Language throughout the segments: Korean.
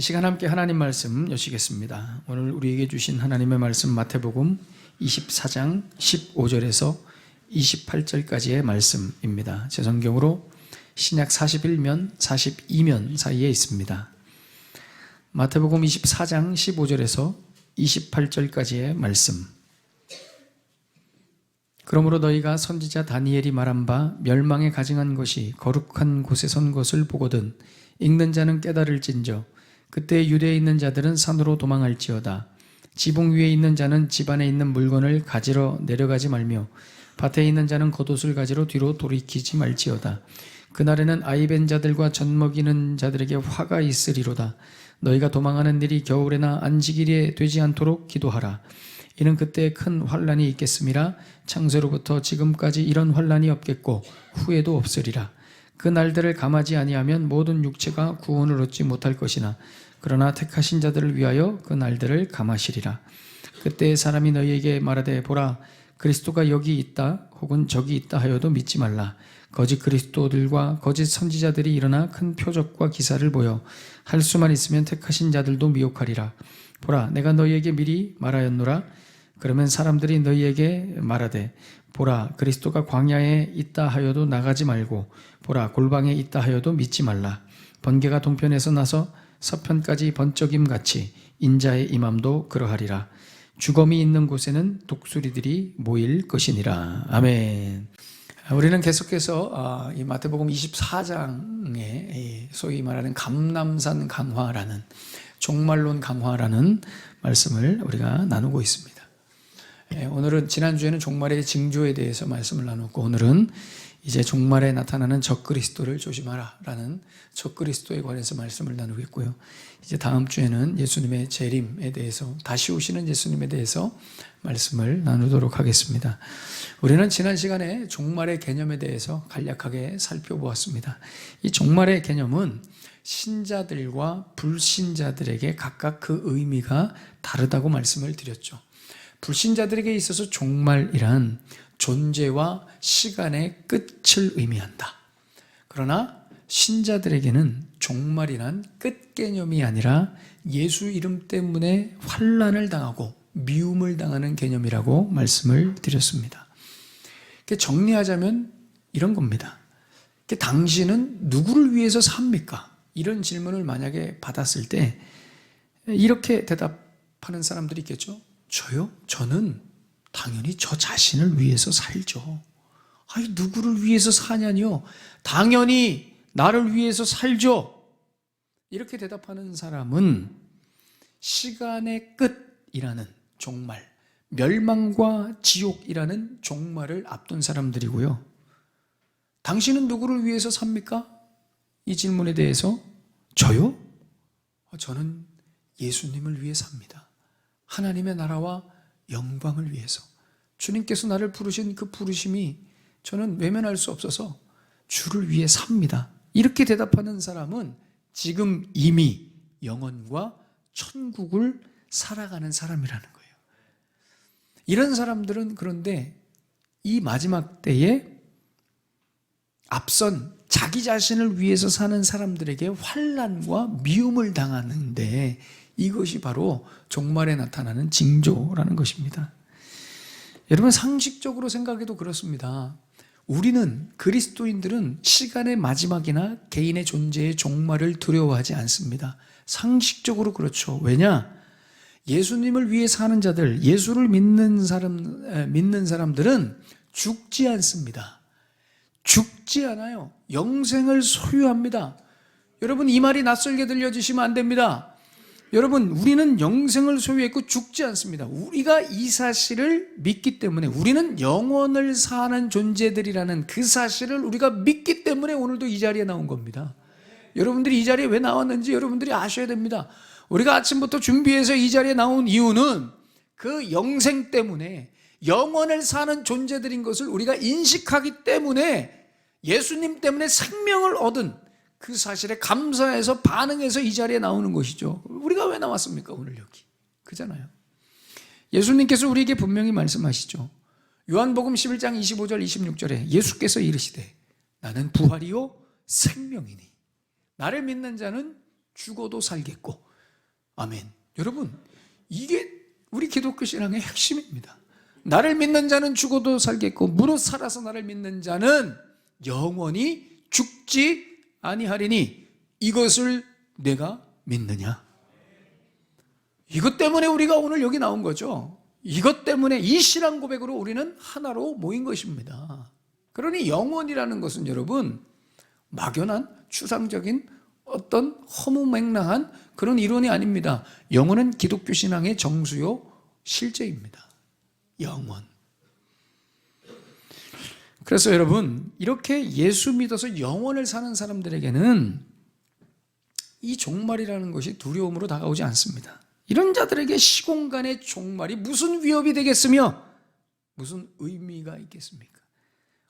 이 시간 함께 하나님 말씀 여시겠습니다. 오늘 우리에게 주신 하나님의 말씀 마태복음 24장 15절에서 28절까지의 말씀입니다. 제 성경으로 신약 41면 42면 사이에 있습니다. 마태복음 24장 15절에서 28절까지의 말씀. 그러므로 너희가 선지자 다니엘이 말한 바 멸망에 가증한 것이 거룩한 곳에 선 것을 보거든 읽는 자는 깨달을진저 그때 유대에 있는 자들은 산으로 도망할지어다. 지붕 위에 있는 자는 집 안에 있는 물건을 가지러 내려가지 말며 밭에 있는 자는 겉옷을 가지러 뒤로 돌이키지 말지어다. 그날에는 아이 벤 자들과 젖 먹이는 자들에게 화가 있으리로다. 너희가 도망하는 일이 겨울에나 안식일에 되지 않도록 기도하라. 이는 그때 큰 환란이 있겠음이라. 창세로부터 지금까지 이런 환란이 없겠고 후에도 없으리라. 그 날들을 감하지 아니하면 모든 육체가 구원을 얻지 못할 것이나 그러나 택하신 자들을 위하여 그 날들을 감하시리라. 그때 사람이 너희에게 말하되 보라 그리스도가 여기 있다 혹은 저기 있다 하여도 믿지 말라. 거짓 그리스도들과 거짓 선지자들이 일어나 큰 표적과 기사를 보여 할 수만 있으면 택하신 자들도 미혹하리라. 보라 내가 너희에게 미리 말하였노라. 그러면 사람들이 너희에게 말하되 보라 그리스도가 광야에 있다 하여도 나가지 말고 보라 골방에 있다 하여도 믿지 말라. 번개가 동편에서 나서 서편까지 번쩍임같이 인자의 임함도 그러하리라. 주검이 있는 곳에는 독수리들이 모일 것이니라. 아멘. 우리는 계속해서 이 마태복음 24장에 소위 말하는 감람산 강화라는 종말론 강화라는 말씀을 우리가 나누고 있습니다. 오늘은 지난주에는 종말의 징조에 대해서 말씀을 나눴고 오늘은 이제 종말에 나타나는 적그리스도를 조심하라 라는 적그리스도에 관해서 말씀을 나누겠고요. 이제 다음 주에는 예수님의 재림에 대해서 다시 오시는 예수님에 대해서 말씀을 나누도록 하겠습니다. 우리는 지난 시간에 종말의 개념에 대해서 간략하게 살펴보았습니다. 이 종말의 개념은 신자들과 불신자들에게 각각 그 의미가 다르다고 말씀을 드렸죠. 불신자들에게 있어서 종말이란 존재와 시간의 끝을 의미한다. 그러나 신자들에게는 종말이란 끝 개념이 아니라 예수 이름 때문에 환난을 당하고 미움을 당하는 개념이라고 말씀을 드렸습니다. 정리하자면 이런 겁니다. 당신은 누구를 위해서 삽니까? 이런 질문을 만약에 받았을 때 이렇게 대답하는 사람들이 있겠죠. 저요? 저는 당연히 저 자신을 위해서 살죠. 아니, 누구를 위해서 사냐니요? 당연히 나를 위해서 살죠. 이렇게 대답하는 사람은 시간의 끝이라는 종말, 멸망과 지옥이라는 종말을 앞둔 사람들이고요. 당신은 누구를 위해서 삽니까? 이 질문에 대해서 저요? 저는 예수님을 위해 삽니다. 하나님의 나라와 영광을 위해서 주님께서 나를 부르신 그 부르심이 저는 외면할 수 없어서 주를 위해 삽니다. 이렇게 대답하는 사람은 지금 이미 영혼과 천국을 살아가는 사람이라는 거예요. 이런 사람들은 그런데 이 마지막 때에 앞선 자기 자신을 위해서 사는 사람들에게 환난과 미움을 당하는데 이것이 바로 종말에 나타나는 징조라는 것입니다. 여러분 상식적으로 생각해도 그렇습니다. 우리는 그리스도인들은 시간의 마지막이나 개인의 존재의 종말을 두려워하지 않습니다. 상식적으로 그렇죠. 왜냐? 예수님을 위해 사는 자들, 예수를 믿는 사람들은 죽지 않습니다. 죽지 않아요. 영생을 소유합니다. 여러분 이 말이 낯설게 들려지시면 안 됩니다. 여러분 우리는 영생을 소유했고 죽지 않습니다. 우리가 이 사실을 믿기 때문에 우리는 영원을 사는 존재들이라는 그 사실을 우리가 믿기 때문에 오늘도 이 자리에 나온 겁니다. 여러분들이 이 자리에 왜 나왔는지 여러분들이 아셔야 됩니다. 우리가 아침부터 준비해서 이 자리에 나온 이유는 그 영생 때문에 영원을 사는 존재들인 것을 우리가 인식하기 때문에 예수님 때문에 생명을 얻은 그 사실에 감사해서 반응해서 이 자리에 나오는 것이죠. 우리가 왜 나왔습니까? 오늘 여기. 그잖아요. 예수님께서 우리에게 분명히 말씀하시죠. 요한복음 11장 25절 26절에 예수께서 이르시되 나는 부활이요 생명이니 나를 믿는 자는 죽어도 살겠고 아멘. 여러분, 이게 우리 기독교 신앙의 핵심입니다. 나를 믿는 자는 죽어도 살겠고 무릇 살아서 나를 믿는 자는 영원히 죽지 아니하리니 이것을 내가 믿느냐? 이것 때문에 우리가 오늘 여기 나온 거죠. 이것 때문에 이 신앙 고백으로 우리는 하나로 모인 것입니다. 그러니 영원이라는 것은 여러분 막연한 추상적인 어떤 허무맹랑한 그런 이론이 아닙니다. 영원은 기독교 신앙의 정수요 실제입니다. 영원. 그래서 여러분 이렇게 예수 믿어서 영원을 사는 사람들에게는 이 종말이라는 것이 두려움으로 다가오지 않습니다. 이런 자들에게 시공간의 종말이 무슨 위협이 되겠으며 무슨 의미가 있겠습니까?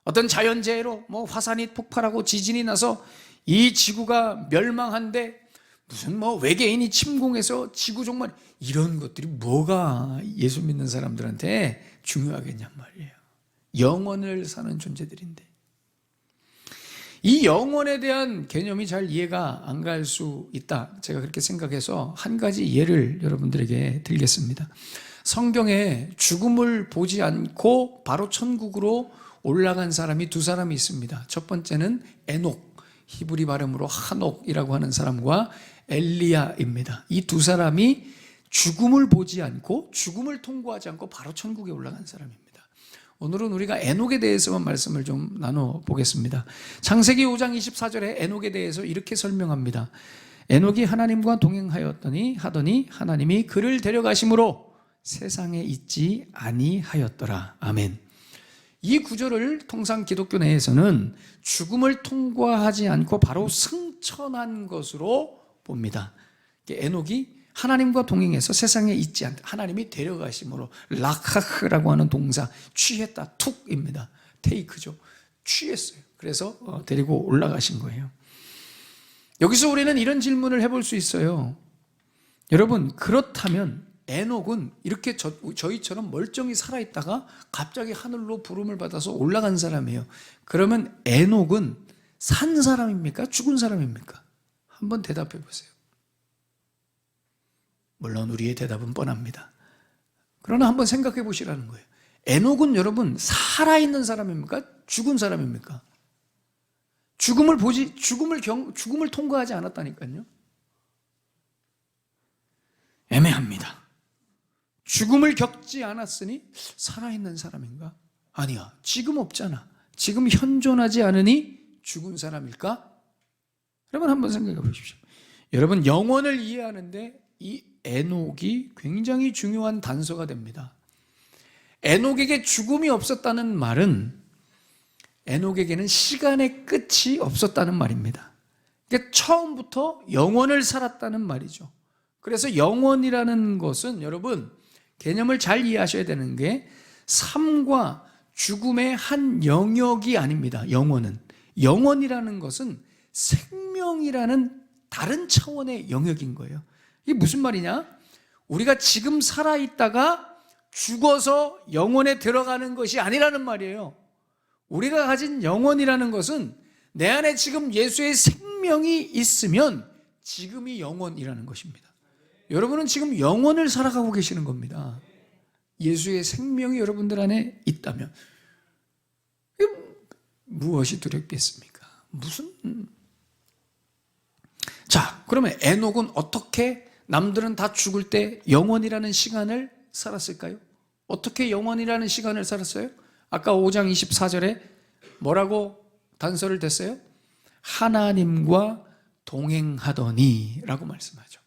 어떤 자연재해로 화산이 폭발하고 지진이 나서 이 지구가 멸망한데 무슨 외계인이 침공해서 지구 종말, 이런 것들이 뭐가 예수 믿는 사람들한테 중요하겠냔 말이에요. 영원을 사는 존재들인데 이 영원에 대한 개념이 잘 이해가 안 갈 수 있다, 제가 그렇게 생각해서 한 가지 예를 여러분들에게 들겠습니다. 성경에 죽음을 보지 않고 바로 천국으로 올라간 사람이 두 사람이 있습니다. 첫 번째는 에녹, 히브리 발음으로 하녹이라고 하는 사람과 엘리야입니다. 이 두 사람이 죽음을 보지 않고 죽음을 통과하지 않고 바로 천국에 올라간 사람입니다. 오늘은 우리가 에녹에 대해서만 말씀을 좀 나눠보겠습니다. 창세기 5장 24절에 에녹에 대해서 이렇게 설명합니다. 에녹이 하나님과 동행하였더니 하나님이 그를 데려가심으로 세상에 있지 아니하였더라. 아멘. 이 구절을 통상 기독교 내에서는 죽음을 통과하지 않고 바로 승천한 것으로 봅니다. 에녹이 하나님과 동행해서 세상에 있지 않다, 하나님이 데려가심으로, 락하흐라고 하는 동사, 취했다, 툭입니다. 테이크죠. 취했어요. 그래서 데리고 올라가신 거예요. 여기서 우리는 이런 질문을 해볼 수 있어요. 여러분, 그렇다면 에녹은 이렇게 저희처럼 멀쩡히 살아있다가 갑자기 하늘로 부름을 받아서 올라간 사람이에요. 그러면 에녹은 산 사람입니까? 죽은 사람입니까? 한번 대답해 보세요. 물론 우리의 대답은 뻔합니다. 그러나 한번 생각해 보시라는 거예요. 에녹은 여러분 살아있는 사람입니까? 죽은 사람입니까? 죽음을 통과하지 않았다니까요. 애매합니다. 죽음을 겪지 않았으니 살아있는 사람인가? 아니야, 지금 없잖아. 지금 현존하지 않으니 죽은 사람일까? 여러분 한번 생각해 보십시오. 여러분 영원을 이해하는데 이 에녹이 굉장히 중요한 단서가 됩니다. 에녹에게 죽음이 없었다는 말은 에녹에게는 시간의 끝이 없었다는 말입니다. 그러니까 처음부터 영원을 살았다는 말이죠. 그래서 영원이라는 것은 여러분 개념을 잘 이해하셔야 되는 게 삶과 죽음의 한 영역이 아닙니다. 영원이라는 것은 생명이라는 다른 차원의 영역인 거예요. 이게 무슨 말이냐? 우리가 지금 살아있다가 죽어서 영혼에 들어가는 것이 아니라는 말이에요. 우리가 가진 영혼이라는 것은 내 안에 지금 예수의 생명이 있으면 지금이 영혼이라는 것입니다. 여러분은 지금 영혼을 살아가고 계시는 겁니다. 예수의 생명이 여러분들 안에 있다면 무엇이 두렵겠습니까? 자, 그러면 에녹은 어떻게 남들은 다 죽을 때 영원이라는 시간을 살았을까요? 어떻게 영원이라는 시간을 살았어요? 아까 5장 24절에 뭐라고 단서를 댔어요? 하나님과 동행하더니 라고 말씀하죠.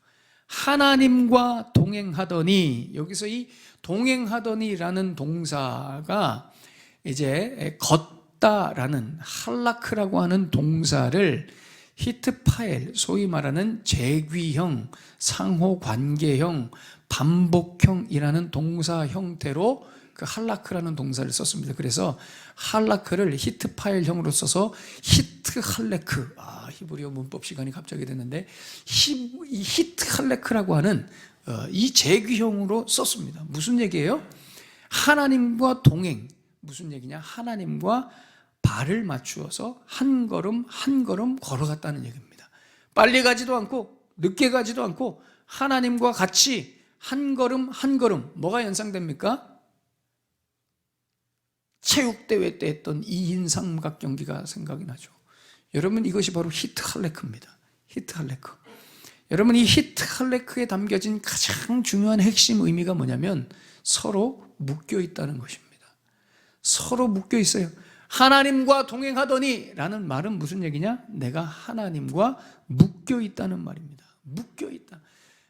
하나님과 동행하더니, 여기서 이 동행하더니라는 동사가 이제 걷다라는 할라크라고 하는 동사를 히트파엘, 소위 말하는 재귀형, 상호관계형, 반복형이라는 동사 형태로 그 할라크라는 동사를 썼습니다. 그래서 할라크를 히트파엘형으로 써서 히트할레크, 히브리어 문법 시간이 갑자기 됐는데 이 히트할레크라고 하는 이 재귀형으로 썼습니다. 무슨 얘기예요? 하나님과 동행, 무슨 얘기냐? 하나님과 발을 맞추어서 한 걸음 한 걸음 걸어갔다는 얘기입니다. 빨리 가지도 않고 늦게 가지도 않고 하나님과 같이 한 걸음 한 걸음 뭐가 연상됩니까? 체육대회 때 했던 2인 삼각 경기가 생각이 나죠. 여러분, 이것이 바로 히트할레크입니다. 히트할레크. 여러분, 이 히트할레크에 담겨진 가장 중요한 핵심 의미가 뭐냐면 서로 묶여 있다는 것입니다. 서로 묶여 있어요. 하나님과 동행하더니 라는 말은 무슨 얘기냐? 내가 하나님과 묶여 있다는 말입니다. 묶여 있다.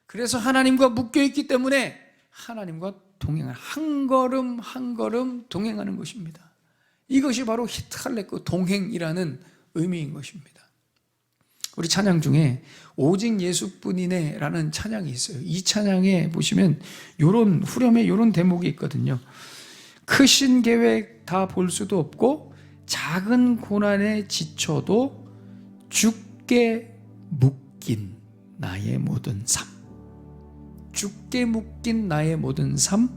그래서 하나님과 묶여 있기 때문에 하나님과 동행을 한 걸음 한 걸음 동행하는 것입니다. 이것이 바로 히트할레크 동행이라는 의미인 것입니다. 우리 찬양 중에 오직 예수뿐이네 라는 찬양이 있어요. 이 찬양에 보시면 요런 후렴에 요런 대목이 있거든요. 크신 계획 다 볼 수도 없고 작은 고난에 지쳐도 주께 묶인 나의 모든 삶, 주께 묶인 나의 모든 삶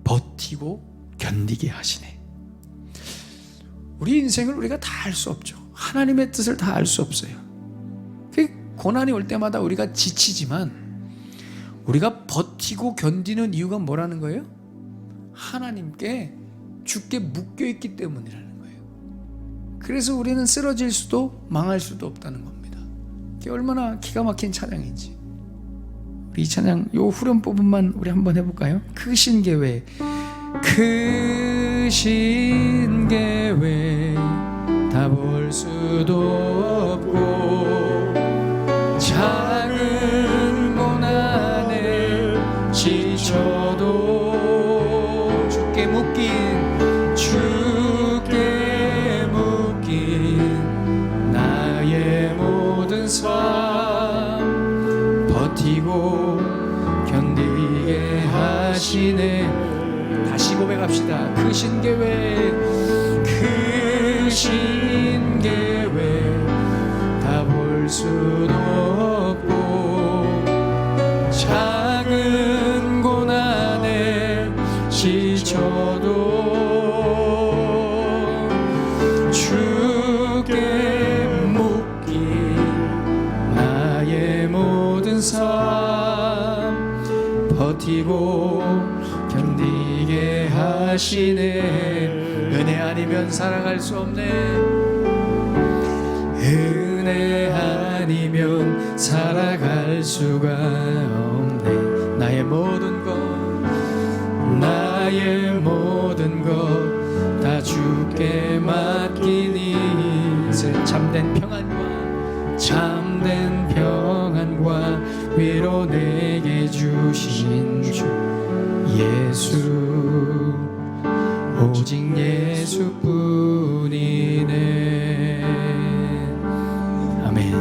버티고 견디게 하시네. 우리 인생을 우리가 다 알 수 없죠. 하나님의 뜻을 다 알 수 없어요. 고난이 올 때마다 우리가 지치지만 우리가 버티고 견디는 이유가 뭐라는 거예요? 하나님께 주께 묶여있기 때문이라는 거예요. 그래서 우리는 쓰러질 수도 망할 수도 없다는 겁니다. 이게 얼마나 기가 막힌 찬양인지. 우리 이 찬양 요 후렴 부분만 우리 한번 해볼까요? 크신 계획, 크신 계획 다 볼 수도 없고 작은 고난에 지쳐도 주께 묶인 나의 모든 삶 버티고 견디게 하시네. 다시 고백합시다. 크신 계획, 크신 계획 다 볼 수도 없고 작은 고난에 지쳐도 주께 묶인 나의 모든 삶 버티고 견디게 하시네. 은혜 아니면 살아갈 수 없네. 은혜 아니면 살아갈 수가 없네. 나의 모든 것 다 주께 맡기니 참된 평안과 위로 내게 주신 주 예수, 오직 예수뿐이네. 아멘.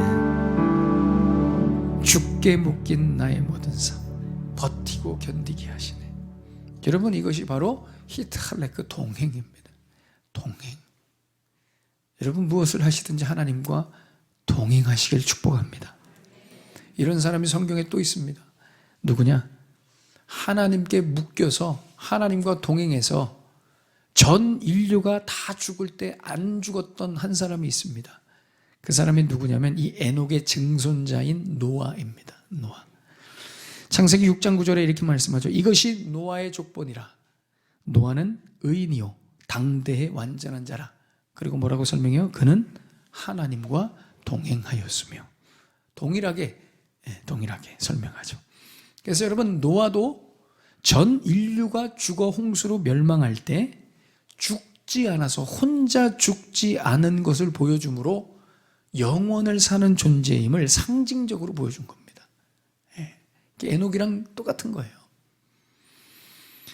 주께 묶인 나의 모든 삶 버티고 견디게 하시네. 여러분, 이것이 바로 히트할레크 동행입니다. 동행. 여러분, 무엇을 하시든지 하나님과 동행하시길 축복합니다. 이런 사람이 성경에 또 있습니다. 누구냐? 하나님께 묶여서 하나님과 동행해서 전 인류가 다 죽을 때 안 죽었던 한 사람이 있습니다. 그 사람이 누구냐면 이 에녹의 증손자인 노아입니다. 노아. 창세기 6장 9절에 이렇게 말씀하죠. 이것이 노아의 족본이라. 노아는 의인이요 당대의 완전한 자라. 그리고 뭐라고 설명해요? 그는 하나님과 동행하였으며. 동일하게 설명하죠. 그래서 여러분, 노아도 전 인류가 죽어 홍수로 멸망할 때 죽지 않아서 혼자 죽지 않은 것을 보여주므로 영원을 사는 존재임을 상징적으로 보여준 겁니다. 에녹이랑 똑같은 거예요.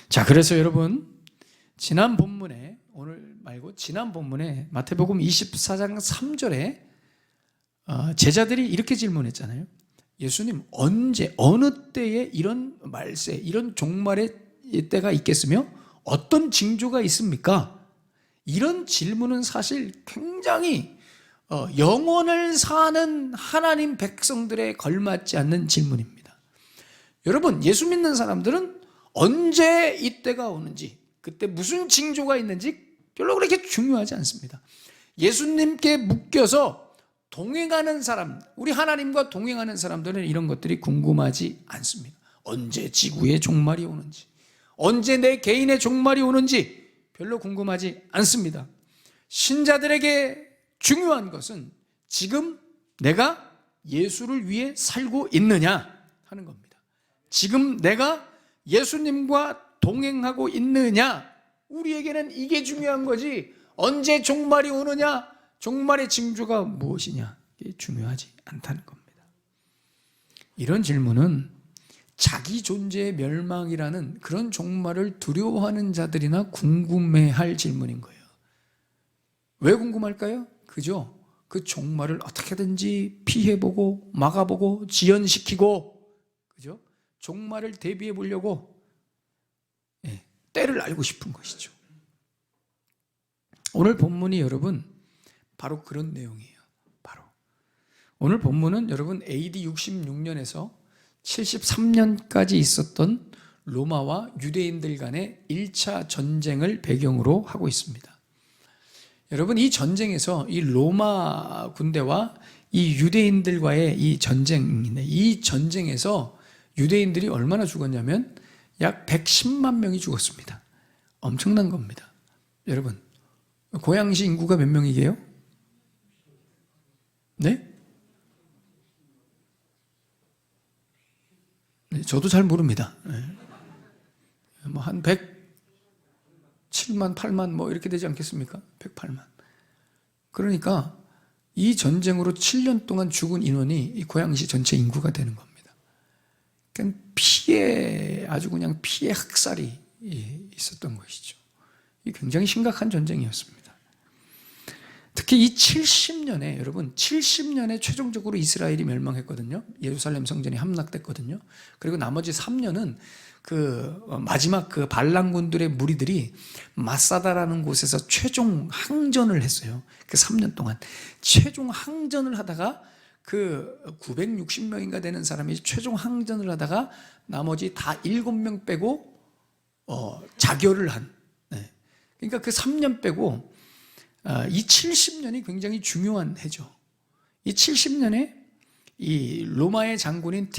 자, 그래서 여러분, 지난 본문에 마태복음 24장 3절에 제자들이 이렇게 질문했잖아요. 예수님, 언제 어느 때에 이런 말세, 이런 종말의 때가 있겠으며 어떤 징조가 있습니까? 이런 질문은 사실 굉장히 영원을 사는 하나님 백성들에 걸맞지 않는 질문입니다. 여러분, 예수 믿는 사람들은 언제 이때가 오는지, 그때 무슨 징조가 있는지 별로 그렇게 중요하지 않습니다. 예수님께 묶여서 동행하는 사람, 우리 하나님과 동행하는 사람들은 이런 것들이 궁금하지 않습니다. 언제 지구의 종말이 오는지, 언제 내 개인의 종말이 오는지 별로 궁금하지 않습니다. 신자들에게 중요한 것은 지금 내가 예수를 위해 살고 있느냐 하는 겁니다. 지금 내가 예수님과 동행하고 있느냐, 우리에게는 이게 중요한 거지, 언제 종말이 오느냐, 종말의 징조가 무엇이냐, 이게 중요하지 않다는 겁니다. 이런 질문은 자기 존재의 멸망이라는 그런 종말을 두려워하는 자들이나 궁금해할 질문인 거예요. 왜 궁금할까요? 그죠? 그 종말을 어떻게든지 피해보고 막아보고 지연시키고, 그죠? 종말을 대비해 보려고 때를 알고 싶은 것이죠. 오늘 본문이 여러분 바로 그런 내용이에요. 바로 오늘 본문은 여러분 AD 66년에서 73년까지 있었던 로마와 유대인들 간의 1차 전쟁을 배경으로 하고 있습니다. 여러분, 이 전쟁에서 이 로마 군대와 이 유대인들과의 이 전쟁인데, 이 전쟁에서 유대인들이 얼마나 죽었냐면 약 110만 명이 죽었습니다. 엄청난 겁니다. 여러분, 고양시 인구가 몇 명이게요? 네? 네, 저도 잘 모릅니다. 뭐 한 107만, 8만 뭐 이렇게 되지 않겠습니까? 108만. 그러니까 이 전쟁으로 7년 동안 죽은 인원이 이 고양시 전체 인구가 되는 겁니다. 그러니까 아주 그냥 피해 학살이 있었던 것이죠. 이 굉장히 심각한 전쟁이었습니다. 특히 이 70년에, 여러분 70년에 최종적으로 이스라엘이 멸망했거든요. 예루살렘 성전이 함락됐거든요. 그리고 나머지 3년은 그 마지막 그 반란군들의 무리들이 마사다라는 곳에서 최종 항전을 했어요. 그 3년 동안 최종 항전을 하다가 그 960명인가 되는 사람이 최종 항전을 하다가 나머지 다 7명 빼고 자결을 한. 그러니까 그 3년 빼고 이 70년이 굉장히 중요한 해죠. 이 70년에 이 로마의 장군인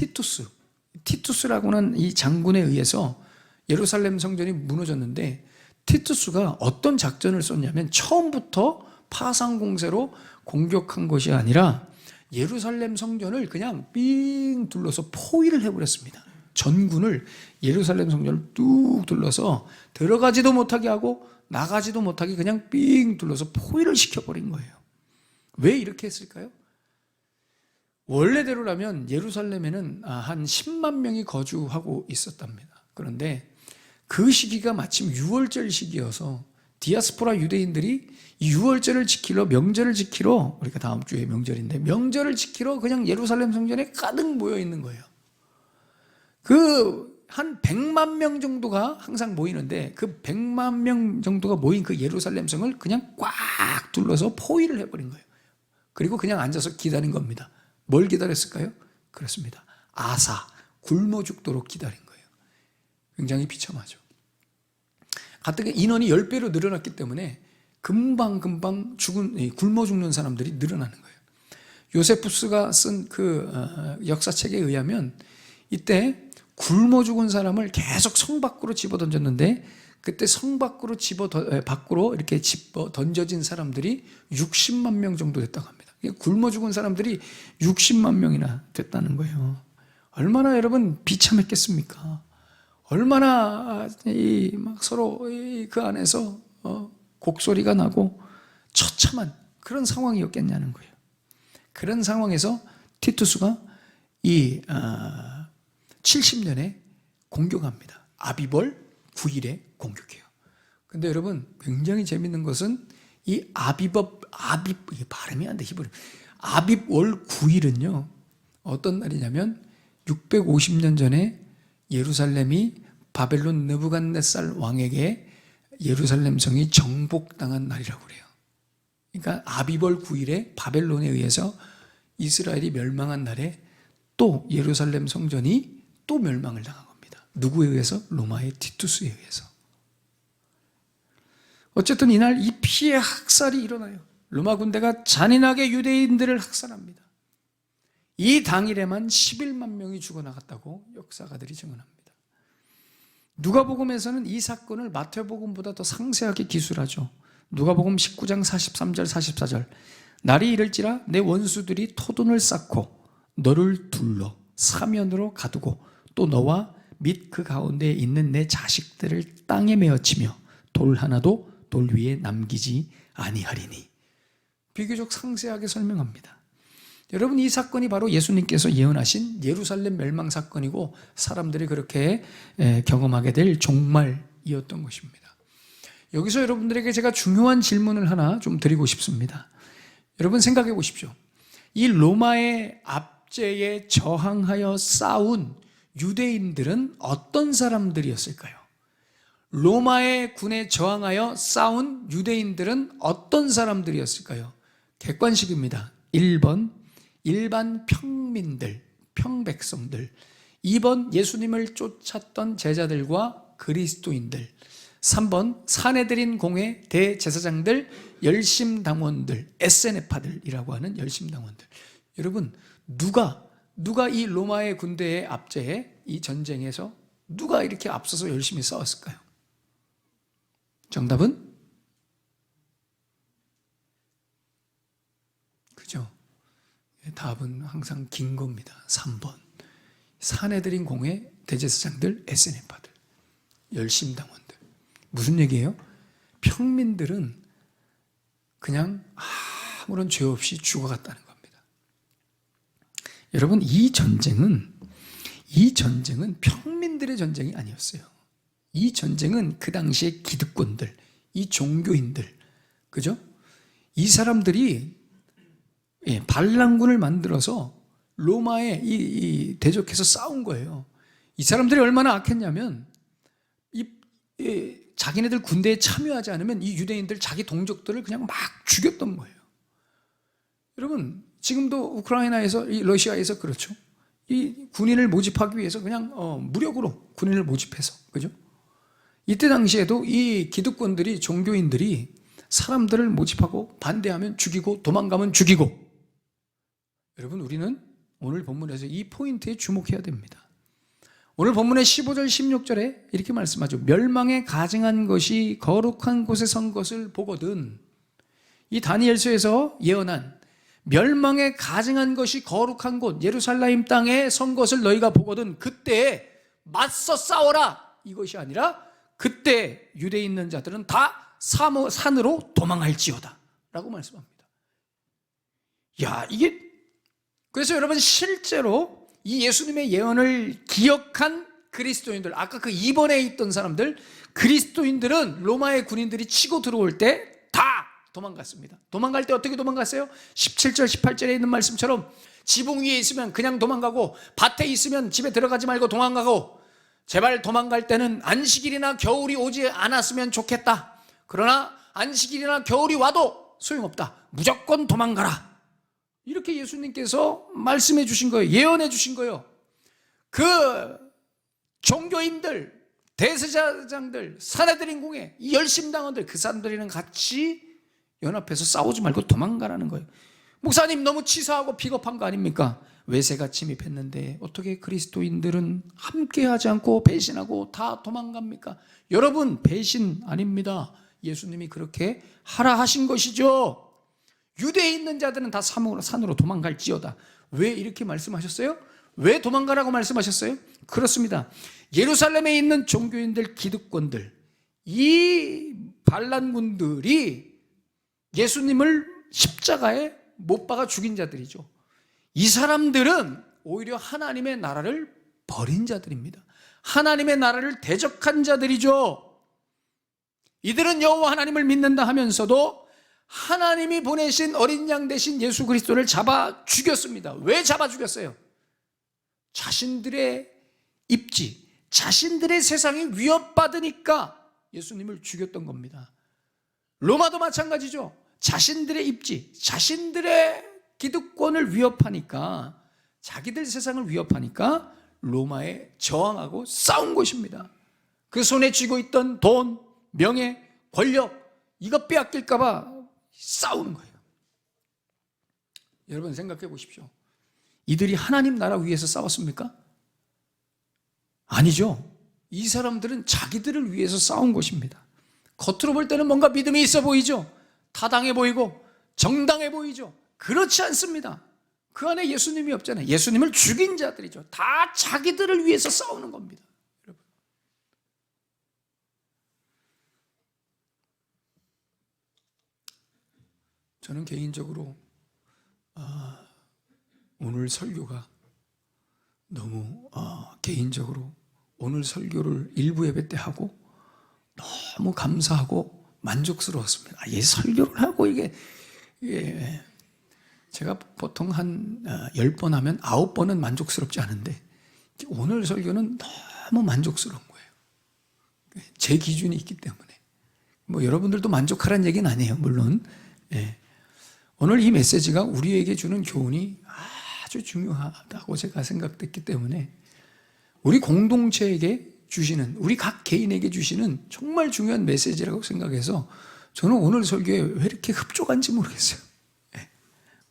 티투스라고는 이 장군에 의해서 예루살렘 성전이 무너졌는데, 티투스가 어떤 작전을 썼냐면 처음부터 파상 공세로 공격한 것이 아니라 예루살렘 성전을 그냥 삥 둘러서 포위를 해버렸습니다. 전군을 예루살렘 성전을 뚝 둘러서 들어가지도 못하게 하고 나가지도 못하게 그냥 삥 둘러서 포위를 시켜버린 거예요. 왜 이렇게 했을까요? 원래대로라면 예루살렘에는 한 10만 명이 거주하고 있었답니다. 그런데 그 시기가 마침 6월절 시기여서 디아스포라 유대인들이 이 6월절을 지키러, 명절을 지키러, 우리가 다음 주에 명절인데 명절을 지키러 그냥 예루살렘 성전에 가득 모여 있는 거예요. 그 한 100만 명 정도가 항상 모이는데, 그 100만 명 정도가 모인 그 예루살렘 성을 그냥 꽉 둘러서 포위를 해버린 거예요. 그리고 그냥 앉아서 기다린 겁니다. 뭘 기다렸을까요? 그렇습니다. 아사, 굶어 죽도록 기다린 거예요. 굉장히 비참하죠. 가뜩 인원이 10배로 늘어났기 때문에 금방 굶어 죽는 사람들이 늘어나는 거예요. 요세푸스가 쓴 그 역사책에 의하면 이때 굶어 죽은 사람을 계속 성 밖으로 집어 던졌는데, 그때 성 밖으로 밖으로 이렇게 집어 던져진 사람들이 60만 명 정도 됐다고 합니다. 굶어 죽은 사람들이 60만 명이나 됐다는 거예요. 얼마나 여러분 비참했겠습니까? 얼마나 막 서로 그 안에서 곡소리가 나고 처참한 그런 상황이었겠냐는 거예요. 그런 상황에서 티투스가 이 70년에 공격합니다. 아비벌 9일에 공격해요. 근데 여러분 굉장히 재밌는 것은 이 이게 발음이 안 돼, 히브리. 아빕월 9일은요 어떤 날이냐면 650년 전에 예루살렘이 바벨론 느부갓네살 왕에게 예루살렘 성이 정복당한 날이라고 그래요. 그러니까 아비벌 9일에 바벨론에 의해서 이스라엘이 멸망한 날에 또 예루살렘 성전이 또 멸망을 당한 겁니다. 누구에 의해서? 로마의 티투스에 의해서. 어쨌든 이날 이 피해 학살이 일어나요. 로마 군대가 잔인하게 유대인들을 학살합니다. 이 당일에만 11만 명이 죽어나갔다고 역사가들이 증언합니다. 누가복음에서는 이 사건을 마태복음보다 더 상세하게 기술하죠. 누가복음 19장 43절 44절 날이 이를지라 내 원수들이 토둔을 쌓고 너를 둘러 사면으로 가두고 또 너와 및 그 가운데에 있는 내 자식들을 땅에 메어치며 돌 하나도 돌 위에 남기지 아니하리니. 비교적 상세하게 설명합니다. 여러분, 이 사건이 바로 예수님께서 예언하신 예루살렘 멸망 사건이고 사람들이 그렇게 경험하게 될 종말이었던 것입니다. 여기서 여러분들에게 제가 중요한 질문을 하나 좀 드리고 싶습니다. 여러분 생각해 보십시오. 이 로마의 압제에 저항하여 싸운 유대인들은 어떤 사람들이었을까요? 로마의 군에 저항하여 싸운 유대인들은 어떤 사람들이었을까요? 객관식입니다. 1번 일반 평민들, 평백성들. 2번 예수님을 쫓았던 제자들과 그리스도인들. 3번 사내들인 공회 대제사장들, 열심당원들, 에세네파들이라고 하는 열심당원들. 여러분, 누가 이 로마의 군대의 압제에, 이 전쟁에서 누가 이렇게 앞서서 열심히 싸웠을까요? 정답은? 그죠? 답은 항상 긴 겁니다. 3번. 사내들인 공회 대제사장들, 에세네파들, 열심당원들. 무슨 얘기예요? 평민들은 그냥 아무런 죄 없이 죽어갔다는 겁니다. 여러분, 이 전쟁은 평민들의 전쟁이 아니었어요. 이 전쟁은 그 당시의 기득권들, 이 종교인들, 그죠? 이 사람들이 반란군을 만들어서 로마에 대적해서 싸운 거예요. 이 사람들이 얼마나 악했냐면 자기네들 군대에 참여하지 않으면 이 유대인들 자기 동족들을 그냥 막 죽였던 거예요. 여러분, 지금도 우크라이나에서, 러시아에서 그렇죠. 이 군인을 모집하기 위해서 그냥 무력으로 군인을 모집해서, 그죠? 이때 당시에도 이 기득권들이, 종교인들이 사람들을 모집하고 반대하면 죽이고 도망가면 죽이고. 여러분, 우리는 오늘 본문에서 이 포인트에 주목해야 됩니다. 오늘 본문의 15절 16절에 이렇게 말씀하죠. 멸망에 가증한 것이 거룩한 곳에 선 것을 보거든. 이 다니엘서에서 예언한 멸망에 가증한 것이 거룩한 곳 예루살렘 땅에 선 것을 너희가 보거든. 그때 맞서 싸워라, 이것이 아니라 그때 유대에 있는 자들은 다 산으로 도망할지어다 라고 말씀합니다. 그래서 여러분, 실제로 이 예수님의 예언을 기억한 그리스도인들, 아까 그 2번에 있던 사람들, 그리스도인들은 로마의 군인들이 치고 들어올 때 다 도망갔습니다. 도망갈 때 어떻게 도망갔어요? 17절 18절에 있는 말씀처럼 지붕 위에 있으면 그냥 도망가고, 밭에 있으면 집에 들어가지 말고 도망가고, 제발 도망갈 때는 안식일이나 겨울이 오지 않았으면 좋겠다. 그러나 안식일이나 겨울이 와도 소용없다. 무조건 도망가라. 이렇게 예수님께서 말씀해 주신 거예요. 예언해 주신 거예요. 그 종교인들, 대제사장들, 사내들인 공회, 이 열심당원들, 그 사람들이랑 같이 연합해서 싸우지 말고 도망가라는 거예요. 목사님, 너무 치사하고 비겁한 거 아닙니까? 외세가 침입했는데 어떻게 그리스도인들은 함께하지 않고 배신하고 다 도망갑니까? 여러분, 배신 아닙니다. 예수님이 그렇게 하라 하신 것이죠. 유대에 있는 자들은 다 산으로 도망갈지어다. 왜 이렇게 말씀하셨어요? 왜 도망가라고 말씀하셨어요? 그렇습니다. 예루살렘에 있는 종교인들, 기득권들, 이 반란군들이 예수님을 십자가에 못 박아 죽인 자들이죠. 이 사람들은 오히려 하나님의 나라를 버린 자들입니다. 하나님의 나라를 대적한 자들이죠. 이들은 여호와 하나님을 믿는다 하면서도 하나님이 보내신 어린 양 대신 예수 그리스도를 잡아 죽였습니다. 왜 잡아 죽였어요? 자신들의 입지, 자신들의 세상이 위협받으니까 예수님을 죽였던 겁니다. 로마도 마찬가지죠. 자신들의 입지, 자신들의 기득권을 위협하니까, 자기들 세상을 위협하니까 로마에 저항하고 싸운 것입니다. 그 손에 쥐고 있던 돈, 명예, 권력, 이거 빼앗길까 봐 싸우는 거예요. 여러분 생각해 보십시오. 이들이 하나님 나라 위해서 싸웠습니까? 아니죠. 이 사람들은 자기들을 위해서 싸운 것입니다. 겉으로 볼 때는 뭔가 믿음이 있어 보이죠. 타당해 보이고 정당해 보이죠. 그렇지 않습니다. 그 안에 예수님이 없잖아요. 예수님을 죽인 자들이죠. 다 자기들을 위해서 싸우는 겁니다. 여러분. 저는 개인적으로 오늘 설교가 너무 개인적으로 오늘 설교를 일부 예배 때 하고 너무 감사하고 만족스러웠습니다. 이 설교를 하고 이게 제가 보통 한 10번 하면 9번은 만족스럽지 않은데 오늘 설교는 너무 만족스러운 거예요. 제 기준이 있기 때문에. 뭐 여러분들도 만족하라는 얘기는 아니에요. 물론. 오늘 이 메시지가 우리에게 주는 교훈이 아주 중요하다고 제가 생각됐기 때문에 우리 공동체에게 주시는, 우리 각 개인에게 주시는 정말 중요한 메시지라고 생각해서 저는 오늘 설교에 왜 이렇게 흡족한지 모르겠어요.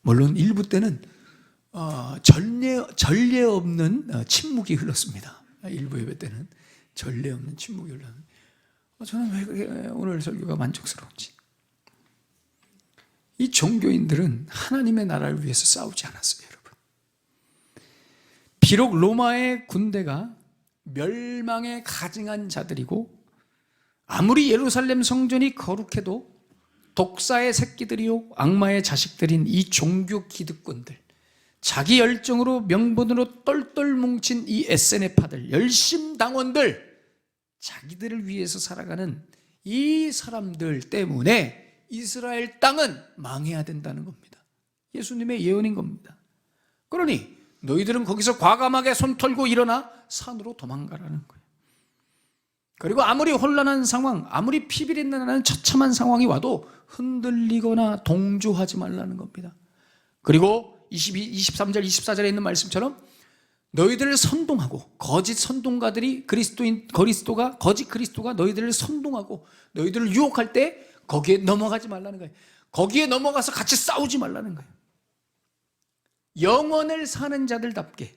물론 일부 때는 전례 없는 침묵이 흘렀습니다. 일부 예배 때는 전례 없는 침묵이 흘렀는데 저는 왜 그렇게 오늘 설교가 만족스러운지. 이 종교인들은 하나님의 나라를 위해서 싸우지 않았어요, 여러분. 비록 로마의 군대가 멸망에 가증한 자들이고 아무리 예루살렘 성전이 거룩해도 독사의 새끼들이요 악마의 자식들인 이 종교 기득권들, 자기 열정으로 명분으로 똘똘 뭉친 이 SNF파들, 열심당원들, 자기들을 위해서 살아가는 이 사람들 때문에 이스라엘 땅은 망해야 된다는 겁니다. 예수님의 예언인 겁니다. 그러니 너희들은 거기서 과감하게 손 털고 일어나 산으로 도망가라는 거예요. 그리고 아무리 혼란한 상황, 아무리 피비린내나는 처참한 상황이 와도 흔들리거나 동조하지 말라는 겁니다. 그리고 23절, 24절에 있는 말씀처럼 너희들을 선동하고 거짓 선동가들이 거짓 그리스도가 너희들을 선동하고 너희들을 유혹할 때 거기에 넘어가지 말라는 거예요. 거기에 넘어가서 같이 싸우지 말라는 거예요. 영원을 사는 자들답게,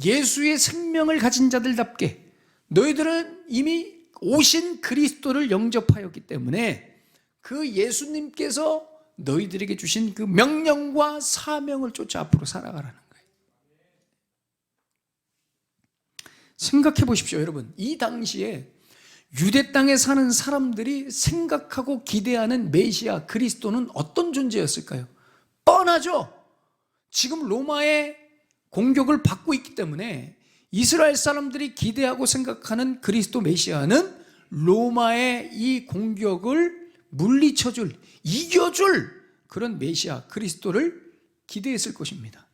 예수의 생명을 가진 자들답게 너희들은 이미 오신 그리스도를 영접하였기 때문에 그 예수님께서 너희들에게 주신 그 명령과 사명을 쫓아 앞으로 살아가라는 거예요. 생각해 보십시오, 여러분. 이 당시에 유대 땅에 사는 사람들이 생각하고 기대하는 메시아 그리스도는 어떤 존재였을까요? 뻔하죠. 지금 로마의 공격을 받고 있기 때문에 이스라엘 사람들이 기대하고 생각하는 그리스도 메시아는 로마의 이 공격을 물리쳐줄, 이겨줄 그런 메시아 그리스도를 기대했을 것입니다.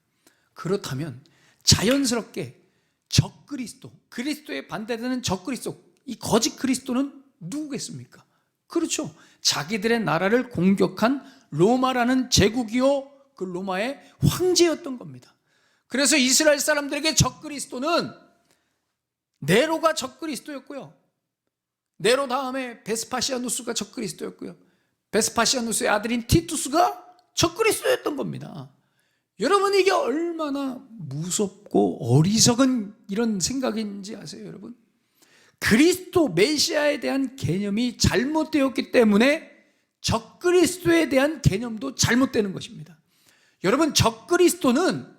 그렇다면 자연스럽게 적그리스도, 그리스도에 반대되는 적그리스도, 이 거짓 그리스도는 누구겠습니까? 그렇죠. 자기들의 나라를 공격한 로마라는 제국이요 그 로마의 황제였던 겁니다. 그래서 이스라엘 사람들에게 적그리스도는 네로가 적그리스도였고요, 네로 다음에 베스파시아누스가 적그리스도였고요, 베스파시아누스의 아들인 티투스가 적그리스도였던 겁니다. 여러분, 이게 얼마나 무섭고 어리석은 이런 생각인지 아세요, 여러분? 그리스도 메시아에 대한 개념이 잘못되었기 때문에 적그리스도에 대한 개념도 잘못되는 것입니다. 여러분, 적그리스도는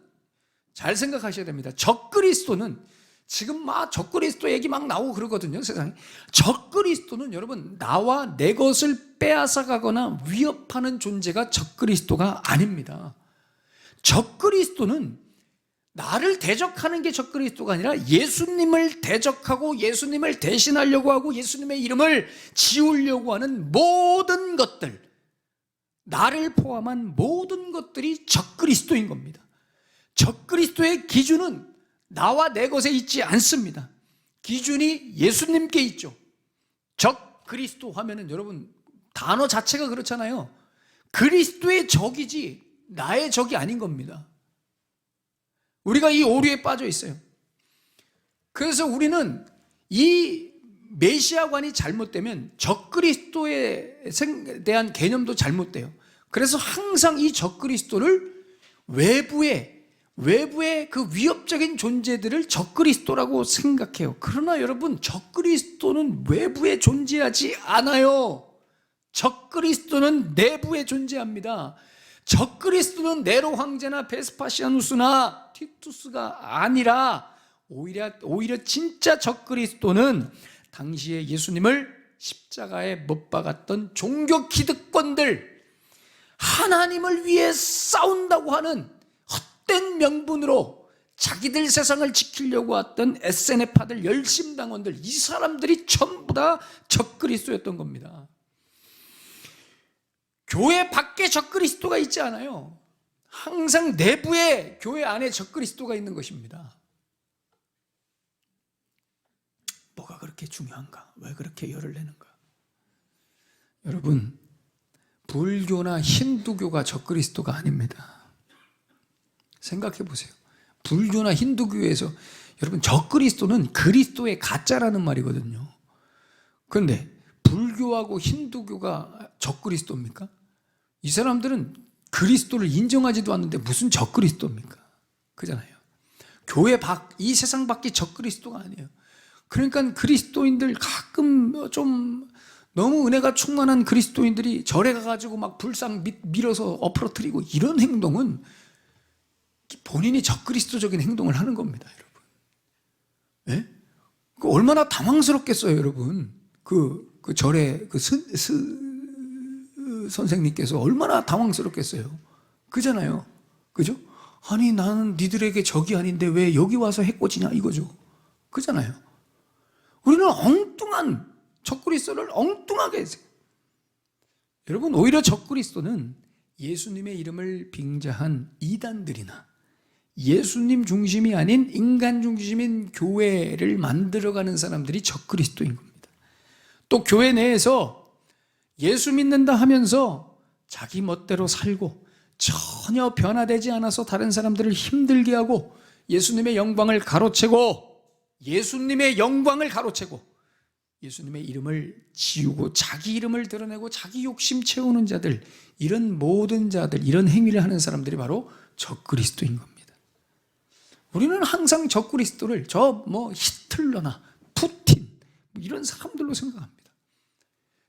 잘 생각하셔야 됩니다. 적그리스도는 지금 막 적그리스도 얘기 막 나오고 그러거든요, 세상에. 적그리스도는 여러분 나와 내 것을 빼앗아가거나 위협하는 존재가 적그리스도가 아닙니다. 적그리스도는 나를 대적하는 게 적그리스도가 아니라 예수님을 대적하고 예수님을 대신하려고 하고 예수님의 이름을 지우려고 하는 모든 것들, 나를 포함한 모든 것들이 적그리스도인 겁니다. 적그리스도의 기준은 나와 내 것에 있지 않습니다. 기준이 예수님께 있죠. 적그리스도 하면은 여러분 단어 자체가 그렇잖아요. 그리스도의 적이지 나의 적이 아닌 겁니다. 우리가 이 오류에 빠져 있어요. 그래서 우리는 이 메시아관이 잘못되면 적그리스도에 대한 개념도 잘못돼요. 그래서 항상 이 적그리스도를 외부의 그 위협적인 존재들을 적그리스도라고 생각해요. 그러나 여러분, 적그리스도는 외부에 존재하지 않아요. 적그리스도는 내부에 존재합니다. 적그리스도는 네로 황제나 베스파시아누스나 티투스가 아니라 오히려 진짜 적그리스도는 당시에 예수님을 십자가에 못 박았던 종교 기득권들, 하나님을 위해 싸운다고 하는 헛된 명분으로 자기들 세상을 지키려고 했던 SNF파들, 열심당원들, 이 사람들이 전부 다 적그리스도였던 겁니다. 교회 밖에 적그리스도가 있지 않아요. 항상 내부에, 교회 안에 적그리스도가 있는 것입니다. 뭐가 그렇게 중요한가? 왜 그렇게 열을 내는가? 여러분, 불교나 힌두교가 적그리스도가 아닙니다. 생각해 보세요. 불교나 힌두교에서 여러분, 적그리스도는 그리스도의 가짜라는 말이거든요. 그런데 불교하고 힌두교가 적그리스도입니까? 이 사람들은 그리스도를 인정하지도 않는데 무슨 적그리스도입니까? 그잖아요. 교회 이 세상 밖에 적그리스도가 아니에요. 그러니까 그리스도인들 가끔 좀 너무 은혜가 충만한 그리스도인들이 절에 가가지고 막 불상 밀어서 엎어뜨리고 이런 행동은 본인이 적그리스도적인 행동을 하는 겁니다, 여러분. 네? 얼마나 당황스럽겠어요, 여러분. 그 절에 선생님께서 얼마나 당황스럽겠어요. 그잖아요. 그죠? 아니, 나는 니들에게 적이 아닌데 왜 여기 와서 해코지냐 이거죠. 그잖아요. 우리는 엉뚱한 적그리스도를 엉뚱하게 했어요. 여러분, 오히려 적그리스도는 예수님의 이름을 빙자한 이단들이나 예수님 중심이 아닌 인간 중심인 교회를 만들어가는 사람들이 적그리스도인 겁니다. 또 교회 내에서 예수 믿는다 하면서 자기 멋대로 살고 전혀 변화되지 않아서 다른 사람들을 힘들게 하고 예수님의 영광을 가로채고 예수님의 이름을 지우고 자기 이름을 드러내고 자기 욕심 채우는 자들, 이런 모든 자들, 이런 행위를 하는 사람들이 바로 적그리스도인 겁니다. 우리는 항상 적그리스도를 히틀러나 푸틴 이런 사람들로 생각합니다.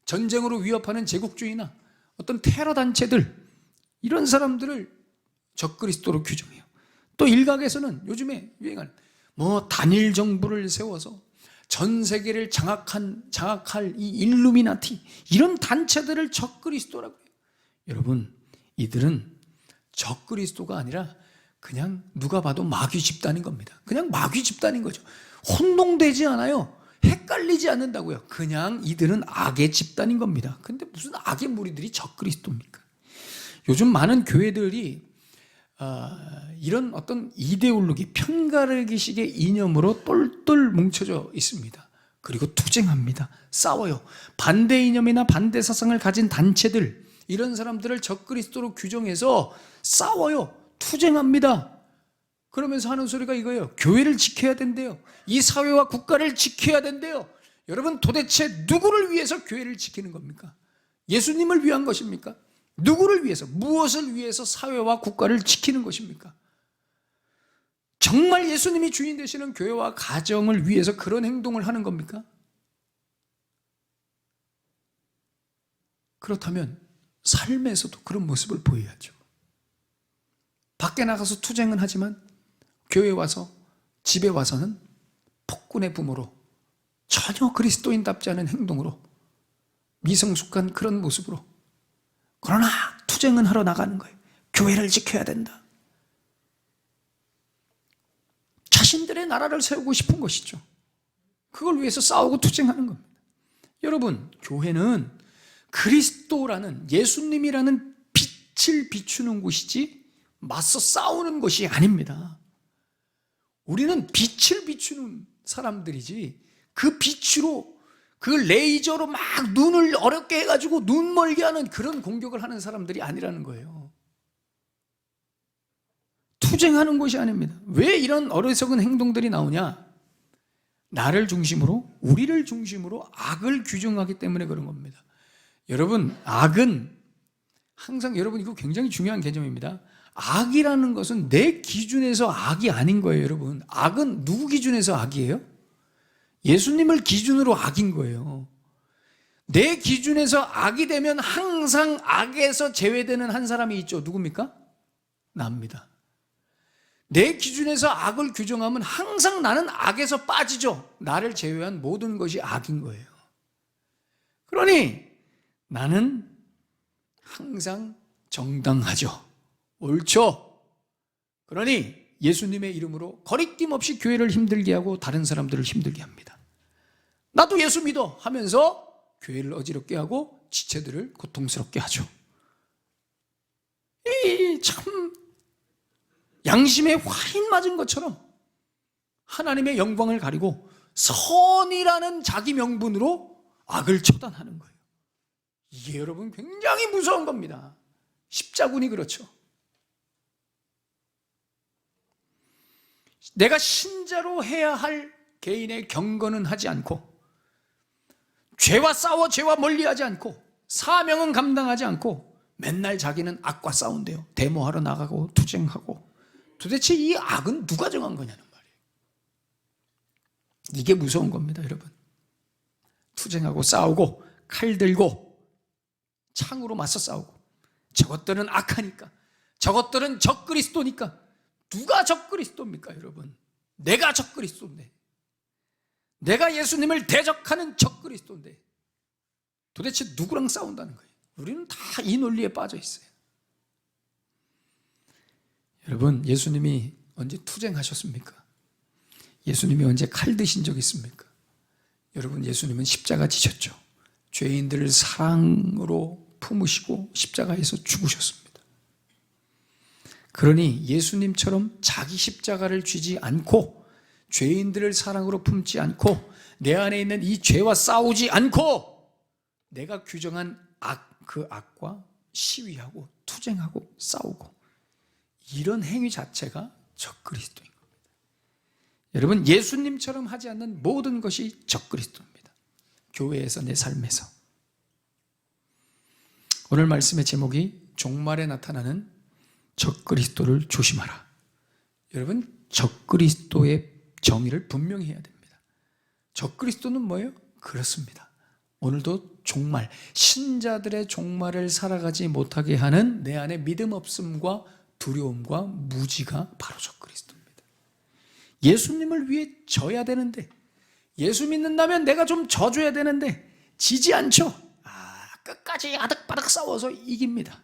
전쟁으로 위협하는 제국주의나 어떤 테러 단체들, 이런 사람들을 적그리스도로 규정해요. 또 일각에서는 요즘에 유행하는 단일 정부를 세워서 전 세계를 장악할 이 일루미나티, 이런 단체들을 적그리스도라고 해요. 여러분, 이들은 적그리스도가 아니라 그냥 누가 봐도 마귀 집단인 겁니다. 그냥 마귀 집단인 거죠. 혼동되지 않아요. 헷갈리지 않는다고요. 그냥 이들은 악의 집단인 겁니다. 근데 무슨 악의 무리들이 적그리스도입니까? 요즘 많은 교회들이 이런 어떤 이데올로기, 편가르기식의 이념으로 똘똘 뭉쳐져 있습니다. 그리고 투쟁합니다. 싸워요. 반대 이념이나 반대 사상을 가진 단체들, 이런 사람들을 적그리스도로 규정해서 싸워요. 투쟁합니다. 그러면서 하는 소리가 이거예요. 교회를 지켜야 된대요. 이 사회와 국가를 지켜야 된대요. 여러분, 도대체 누구를 위해서 교회를 지키는 겁니까? 예수님을 위한 것입니까? 누구를 위해서, 무엇을 위해서 사회와 국가를 지키는 것입니까? 정말 예수님이 주인 되시는 교회와 가정을 위해서 그런 행동을 하는 겁니까? 그렇다면 삶에서도 그런 모습을 보여야죠. 밖에 나가서 투쟁은 하지만 교회에 와서, 집에 와서는 폭군의 부모로, 전혀 그리스도인답지 않은 행동으로, 미성숙한 그런 모습으로, 그러나 투쟁은 하러 나가는 거예요. 교회를 지켜야 된다. 자신들의 나라를 세우고 싶은 것이죠. 그걸 위해서 싸우고 투쟁하는 겁니다. 여러분, 교회는 그리스도라는, 예수님이라는 빛을 비추는 곳이지 맞서 싸우는 것이 아닙니다. 우리는 빛을 비추는 사람들이지, 그 빛으로, 그 레이저로 막 눈을 어렵게 해가지고 눈 멀게 하는 그런 공격을 하는 사람들이 아니라는 거예요. 투쟁하는 것이 아닙니다. 왜 이런 어리석은 행동들이 나오냐? 나를 중심으로, 우리를 중심으로 악을 규정하기 때문에 그런 겁니다. 여러분, 악은 항상, 여러분, 이거 굉장히 중요한 개념입니다. 악이라는 것은 내 기준에서 악이 아닌 거예요, 여러분. 악은 누구 기준에서 악이에요? 예수님을 기준으로 악인 거예요. 내 기준에서 악이 되면 항상 악에서 제외되는 한 사람이 있죠. 누굽니까? 나입니다. 내 기준에서 악을 규정하면 항상 나는 악에서 빠지죠. 나를 제외한 모든 것이 악인 거예요. 그러니 나는 항상 정당하죠. 옳죠. 그러니 예수님의 이름으로 거리낌 없이 교회를 힘들게 하고 다른 사람들을 힘들게 합니다. 나도 예수 믿어 하면서 교회를 어지럽게 하고 지체들을 고통스럽게 하죠. 이 참 양심에 화인 맞은 것처럼 하나님의 영광을 가리고 선이라는 자기 명분으로 악을 처단하는 거예요. 이게 여러분 굉장히 무서운 겁니다. 십자군이 그렇죠. 내가 신자로 해야 할 개인의 경건은 하지 않고, 죄와 싸워 죄와 멀리하지 않고, 사명은 감당하지 않고 맨날 자기는 악과 싸운대요. 데모하러 나가고 투쟁하고. 도대체 이 악은 누가 정한 거냐는 말이에요. 이게 무서운 겁니다, 여러분. 투쟁하고 싸우고 칼 들고 창으로 맞서 싸우고, 저것들은 악하니까, 저것들은 적그리스도니까. 누가 적그리스도입니까, 여러분? 내가 적그리스도인데, 내가 예수님을 대적하는 적그리스도인데 도대체 누구랑 싸운다는 거예요? 우리는 다 이 논리에 빠져 있어요. 여러분, 예수님이 언제 투쟁하셨습니까? 예수님이 언제 칼 드신 적 있습니까? 여러분, 예수님은 십자가 지셨죠. 죄인들을 사랑으로 품으시고 십자가에서 죽으셨습니다. 그러니 예수님처럼 자기 십자가를 쥐지 않고, 죄인들을 사랑으로 품지 않고, 내 안에 있는 이 죄와 싸우지 않고 내가 규정한 악, 그 악과 시위하고 투쟁하고 싸우고, 이런 행위 자체가 적그리스도인 겁니다. 여러분, 예수님처럼 하지 않는 모든 것이 적그리스도입니다. 교회에서, 내 삶에서. 오늘 말씀의 제목이 종말에 나타나는 적그리스도를 조심하라. 여러분, 적그리스도의 정의를 분명히 해야 됩니다. 적그리스도는 뭐예요? 그렇습니다. 오늘도 종말, 신자들의 종말을 살아가지 못하게 하는 내 안에 믿음 없음과 두려움과 무지가 바로 적그리스도입니다. 예수님을 위해 져야 되는데, 예수 믿는다면 내가 좀 져줘야 되는데 지지 않죠. 끝까지 아득바득 싸워서 이깁니다.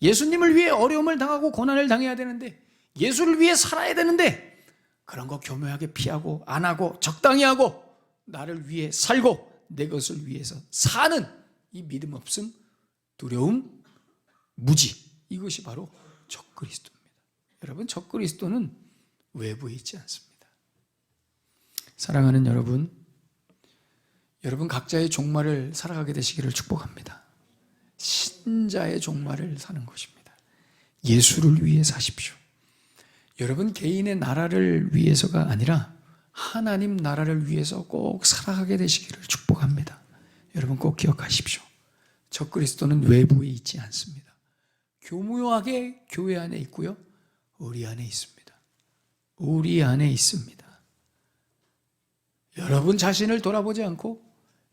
예수님을 위해 어려움을 당하고 고난을 당해야 되는데, 예수를 위해 살아야 되는데 그런 거 교묘하게 피하고 안 하고 적당히 하고 나를 위해 살고 내 것을 위해서 사는 이 믿음 없음, 두려움, 무지, 이것이 바로 적그리스도입니다. 여러분, 적그리스도는 외부에 있지 않습니다. 사랑하는 여러분, 여러분 각자의 종말을 살아가게 되시기를 축복합니다. 신자의 종말을 사는 것입니다. 예수를 위해 사십시오. 여러분, 개인의 나라를 위해서가 아니라 하나님 나라를 위해서 꼭 살아가게 되시기를 축복합니다. 여러분 꼭 기억하십시오. 적그리스도는 외부에 있지 않습니다. 교묘하게 교회 안에 있고요, 우리 안에 있습니다. 우리 안에 있습니다. 여러분 자신을 돌아보지 않고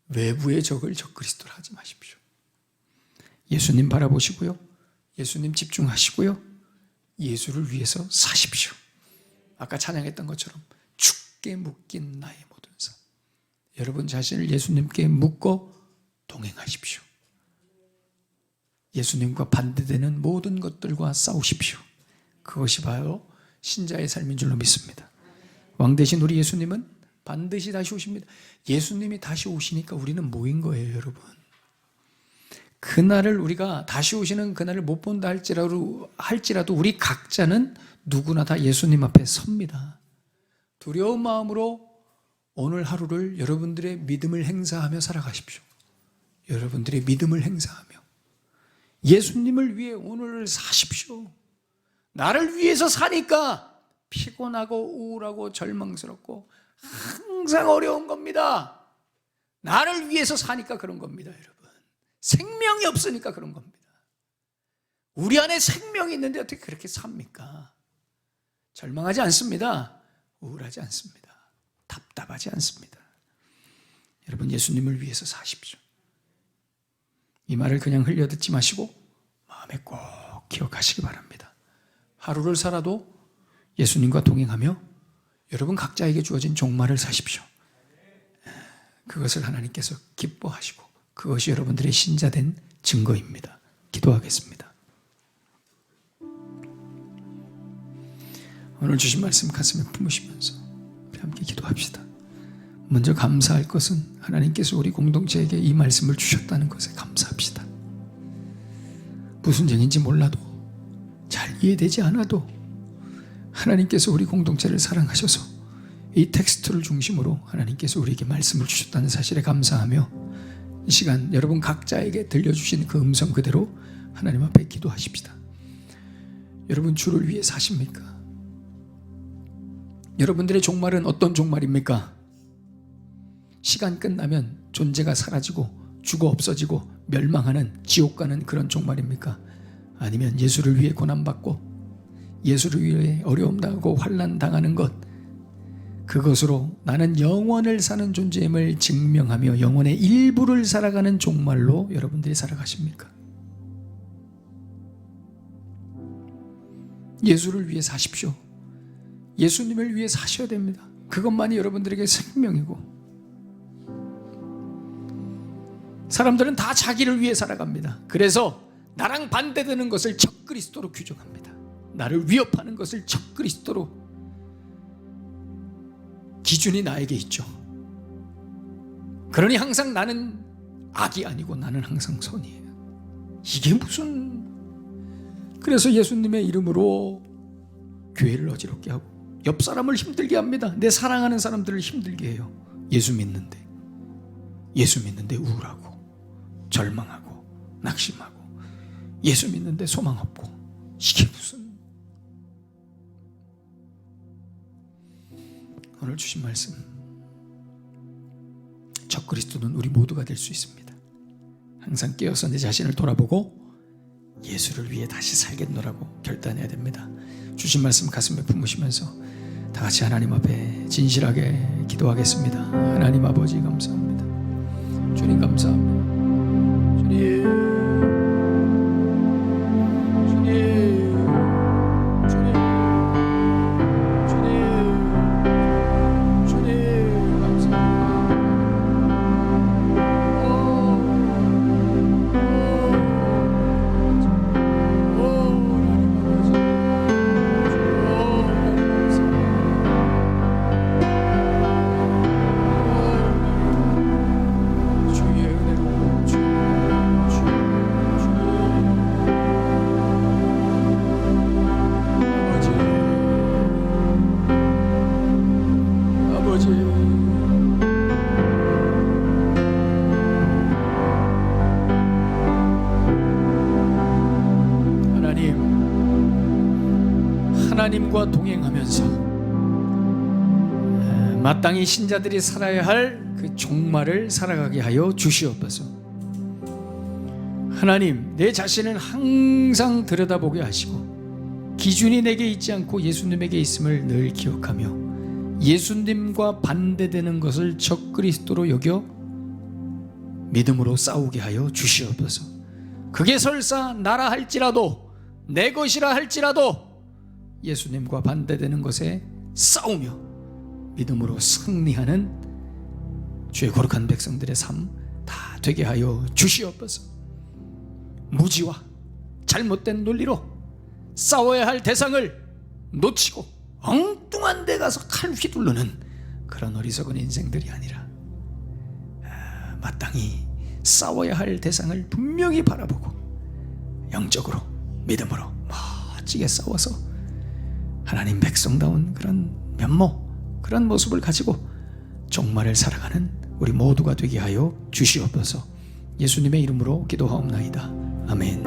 외부의 적을 적그리스도로 하지 마십시오. 예수님 바라보시고요, 예수님 집중하시고요, 예수를 위해서 사십시오. 아까 찬양했던 것처럼 죽게 묶인 나의 모든 삶. 여러분 자신을 예수님께 묶어 동행하십시오. 예수님과 반대되는 모든 것들과 싸우십시오. 그것이 바로 신자의 삶인 줄로 믿습니다. 왕 대신 우리 예수님은 반드시 다시 오십니다. 예수님이 다시 오시니까 우리는 뭐인 거예요, 여러분? 그날을 우리가 다시 오시는 그날을 못 본다 할지라도 우리 각자는 누구나 다 예수님 앞에 섭니다. 두려운 마음으로 오늘 하루를 여러분들의 믿음을 행사하며 살아가십시오. 여러분들의 믿음을 행사하며 예수님을 위해 오늘을 사십시오. 나를 위해서 사니까 피곤하고 우울하고 절망스럽고 항상 어려운 겁니다. 나를 위해서 사니까 그런 겁니다, 여러분. 생명이 없으니까 그런 겁니다. 우리 안에 생명이 있는데 어떻게 그렇게 삽니까? 절망하지 않습니다. 우울하지 않습니다. 답답하지 않습니다. 여러분, 예수님을 위해서 사십시오. 이 말을 그냥 흘려듣지 마시고 마음에 꼭 기억하시기 바랍니다. 하루를 살아도 예수님과 동행하며 여러분 각자에게 주어진 종말을 사십시오. 그것을 하나님께서 기뻐하시고 그것이 여러분들의 신자된 증거입니다. 기도하겠습니다. 오늘 주신 말씀 가슴에 품으시면서 우리 함께 기도합시다. 먼저 감사할 것은 하나님께서 우리 공동체에게 이 말씀을 주셨다는 것에 감사합시다. 무슨 죄인지 몰라도, 잘 이해되지 않아도 하나님께서 우리 공동체를 사랑하셔서 이 텍스트를 중심으로 하나님께서 우리에게 말씀을 주셨다는 사실에 감사하며 이 시간 여러분 각자에게 들려주신 그 음성 그대로 하나님 앞에 기도하십시다. 여러분, 주를 위해 사십니까? 여러분들의 종말은 어떤 종말입니까? 시간 끝나면 존재가 사라지고 죽어 없어지고 멸망하는 지옥 가는 그런 종말입니까? 아니면 예수를 위해 고난받고 예수를 위해 어려움 당하고 환난 당하는 것, 그것으로 나는 영원을 사는 존재임을 증명하며 영원의 일부를 살아가는 종말로 여러분들이 살아가십니까? 예수를 위해 사십시오. 예수님을 위해 사셔야 됩니다. 그것만이 여러분들에게 생명이고, 사람들은 다 자기를 위해 살아갑니다. 그래서 나랑 반대되는 것을 적그리스도로 규정합니다. 나를 위협하는 것을 적그리스도로, 기준이 나에게 있죠. 그러니 항상 나는 악이 아니고 나는 항상 선이에요. 이게 무슨, 그래서 예수님의 이름으로 교회를 어지럽게 하고 옆 사람을 힘들게 합니다. 내 사랑하는 사람들을 힘들게 해요. 예수 믿는데 우울하고 절망하고 낙심하고, 예수 믿는데 소망 없고, 이게 무슨. 오늘 주신 말씀, 적그리스도는 우리 모두가 될 수 있습니다. 항상 깨어서 내 자신을 돌아보고 예수를 위해 다시 살겠노라고 결단해야 됩니다. 주신 말씀 가슴에 품으시면서 다 같이 하나님 앞에 진실하게 기도하겠습니다. 하나님 아버지 감사합니다. 주님 감사합니다. 주님, 하나님과 동행하면서 마땅히 신자들이 살아야 할 그 종말을 살아가게 하여 주시옵소서. 하나님, 내 자신을 항상 들여다보게 하시고 기준이 내게 있지 않고 예수님에게 있음을 늘 기억하며 예수님과 반대되는 것을 적그리스도로 여겨 믿음으로 싸우게 하여 주시옵소서. 그게 설사 나라 할지라도, 내 것이라 할지라도 예수님과 반대되는 것에 싸우며 믿음으로 승리하는 주의 거룩한 백성들의 삶 다 되게 하여 주시옵소서. 무지와 잘못된 논리로 싸워야 할 대상을 놓치고 엉뚱한 데 가서 칼 휘두르는 그런 어리석은 인생들이 아니라 마땅히 싸워야 할 대상을 분명히 바라보고 영적으로 믿음으로 멋지게 싸워서 하나님 백성다운 그런 면모, 그런 모습을 가지고 종말을 살아가는 우리 모두가 되게 하여 주시옵소서. 예수님의 이름으로 기도하옵나이다. 아멘.